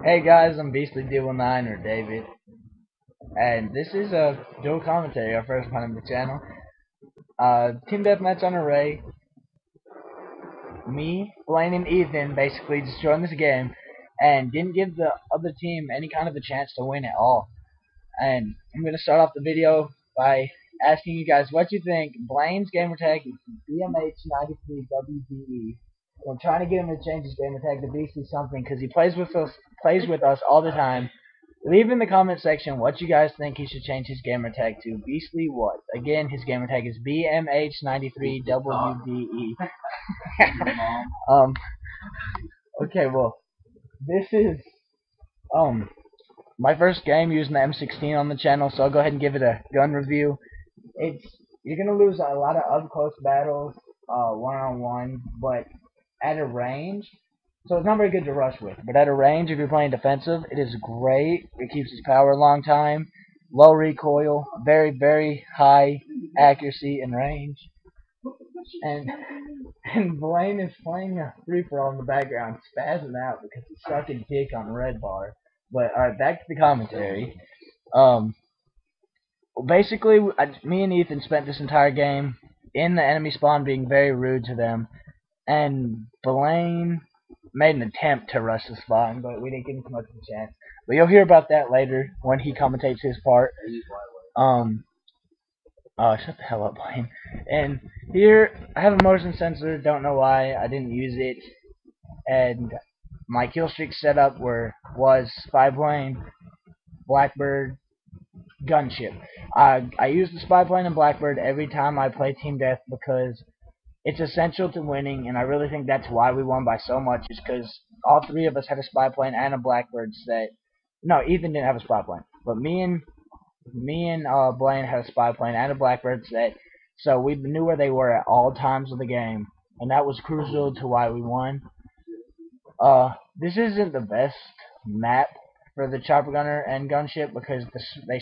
Hey guys, I'm Beastly DeeWill or David, and this is a dual commentary, our first one on the channel. Team Deathmatch Array. Me, Blaine, and Ethan basically just joined this game and didn't give the other team any kind of a chance to win at all. And I'm going to start off the video by asking you guys what you think. Blaine's gamertag is BMH93WDE. I'm trying to get him to change his gamertag to Beastly something because he plays with us all the time. Leave in the comment section what you guys think he should change his gamertag to. Beastly what? Again, his gamertag is BMH93WDE. Okay, well, this is my first game using the M16 on the channel, so I'll go ahead and give it a gun review. You're gonna lose a lot of up close battles, one-on-one, but at a range, so it's not very good to rush with. But at a range, if you're playing defensive, it is great. It keeps its power a long time, low recoil, very, very high accuracy and range. And Blaine is playing a free-for-all in the background, spazzing out because he's sucking dick on red bar. But alright, back to the commentary. Basically, me and Ethan spent this entire game in the enemy spawn being very rude to them, and Blaine made an attempt to rush the spawn, but we didn't give him much of a chance. But you'll hear about that later when he commentates his part. Oh, shut the hell up, Blaine. And here, I have a motion sensor, don't know why, I didn't use it, and my kill streak setup was Spy Plane, Blackbird, Gunship. I use the Spy Plane and Blackbird every time I play Team Death because it's essential to winning, and I really think that's why we won by so much, is because all three of us had a Spy Plane and a Blackbird set. No, Ethan didn't have a Spy Plane, but me and Blaine had a Spy Plane and a Blackbird set, so we knew where they were at all times of the game, and that was crucial to why we won. This isn't the best map for the chopper gunner and gunship because the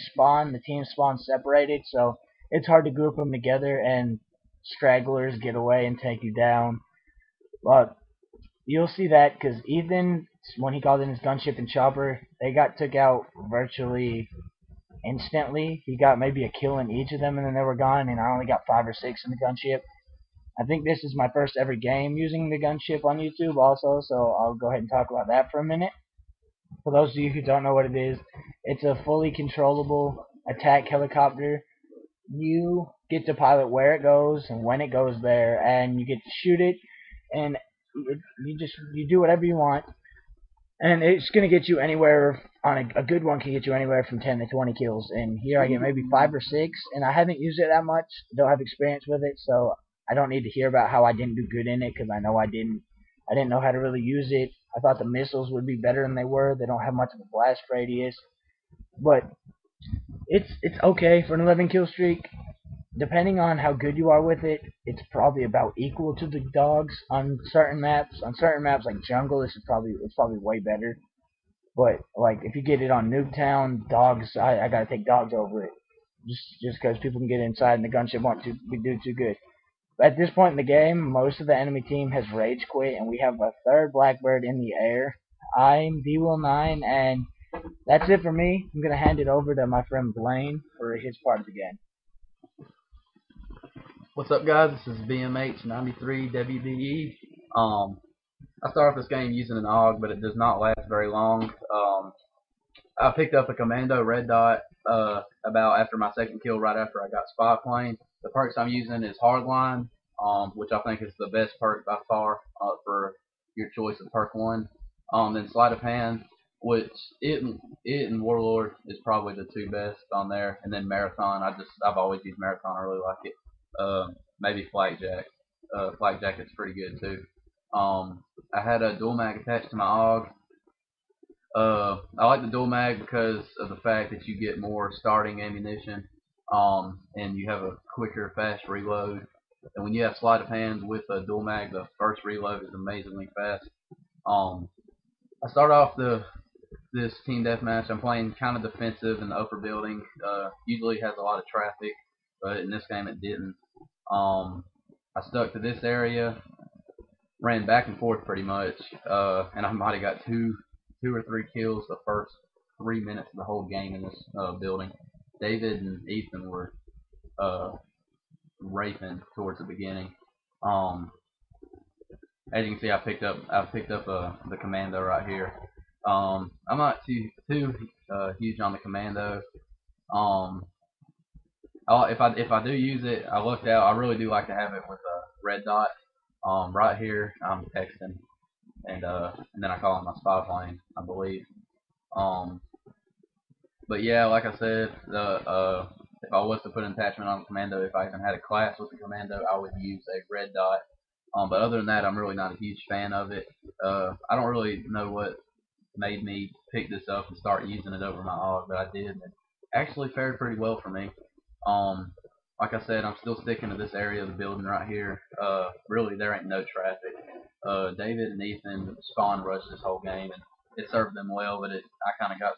teams spawn separated, so it's hard to group them together and stragglers get away and take you down. But you'll see that because Ethan, when he called in his gunship and chopper, they got took out virtually instantly. He got maybe a kill in each of them and then they were gone, and I only got 5 or 6 in the gunship. I think this is my first ever game using the gunship on YouTube also, so I'll go ahead and talk about that for a minute. For those of you who don't know what it is, it's a fully controllable attack helicopter. You get to pilot where it goes and when it goes there, and you get to shoot it, and you do whatever you want, and it's gonna get you anywhere. On a good one can get you anywhere from 10 to 20 kills, and here I get maybe 5 or 6, and I haven't used it that much, don't have experience with it, so I don't need to hear about how I didn't do good in it, because I know I didn't know how to really use it. I thought the missiles would be better than they were. They don't have much of a blast radius, but it's okay for an 11 kill streak. Depending on how good you are with it, it's probably about equal to the dogs on certain maps. On certain maps like Jungle, it's probably way better. But like if you get it on Nuketown, dogs, I gotta take dogs over it. Just because people can get inside and the gunship won't do too good. At this point in the game, most of the enemy team has rage quit, and we have a third Blackbird in the air. I'm DeeWill, and that's it for me. I'm going to hand it over to my friend Blaine for his part of the game. What's up, guys? This is BMH93WDE. I started off this game using an AUG, but it does not last very long. I picked up a Commando Red Dot about after my second kill, right after I got Spy Plane. The perks I'm using is Hardline, which I think is the best perk by far for your choice of perk 1. Then Sleight of Hand, which it and Warlord is probably the 2 best on there. And then Marathon, I've always used Marathon. I really like it. Maybe Flakjack. Flakjack is pretty good too. I had a dual mag attached to my AUG. I like the dual mag because of the fact that you get more starting ammunition, and you have a quicker, fast reload. And when you have sleight of hand with a dual mag, the first reload is amazingly fast. I start off this team deathmatch. I'm playing kind of defensive in the upper building. Usually has a lot of traffic, but in this game it didn't. I stuck to this area, ran back and forth pretty much, and I might have got two 2 or 3 kills the first 3 minutes of the whole game in this building. David and Ethan were raping towards the beginning. As you can see, I picked up the commando right here. I'm not too huge on the commando. If I do use it, I looked out. I really do like to have it with a red dot. Right here, I'm texting, and then I call it my spy plane, I believe. But yeah, like I said, if I was to put an attachment on the commando, if I even had a class with the commando, I would use a red dot. But other than that, I'm really not a huge fan of it. I don't really know what made me pick this up and start using it over my AUG, but I did. And it actually fared pretty well for me. Like I said, I'm still sticking to this area of the building right here. Really, there ain't no traffic. David and Ethan spawn rushed this whole game, and it served them well, but I kind of got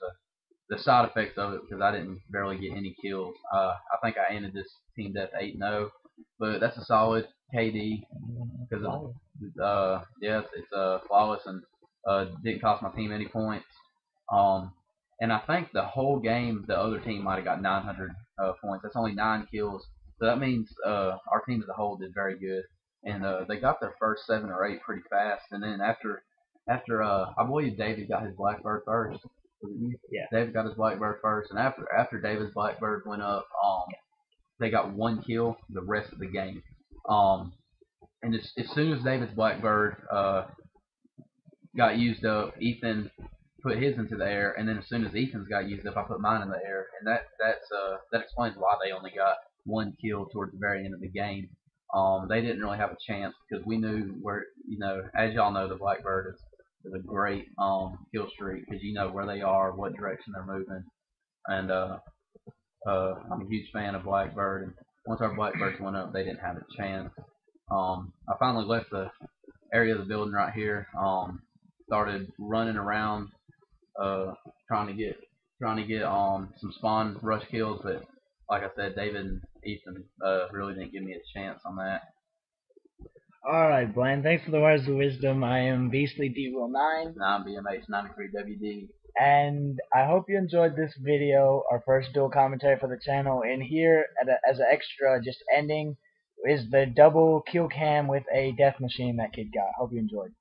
the side effects of it because I didn't barely get any kills. I think I ended this team death 8-0, but that's a solid KD because yeah, it's flawless and didn't cost my team any points. And I think the whole game the other team might have got 900 points. That's only 9 kills, so that means our team as a whole did very good. And they got their first 7 or 8 pretty fast. And then after I believe David got his blackbird first. Yeah. David got his blackbird first, and after David's blackbird went up, they got 1 kill the rest of the game. And as soon as David's blackbird got used up, Ethan put his into the air, and then as soon as Ethan's got used up, I put mine in the air, and that explains why they only got 1 kill towards the very end of the game. They didn't really have a chance because we knew where, as y'all know, the blackbird is a great kill streak because you know where they are, what direction they're moving, and I'm a huge fan of blackbird. And once our blackbirds went up, they didn't have a chance. I finally left the area of the building right here. Started running around, trying to get some spawn rush kills, but like I said, David and Ethan really didn't give me a chance on that. Alright, Blaine, thanks for the words of wisdom. I am Beastly DeeWill9. And I'm BMH93WDE. And I hope you enjoyed this video, our first dual commentary for the channel. And here, as an extra, just ending, is the double kill cam with a death machine that kid got. Hope you enjoyed.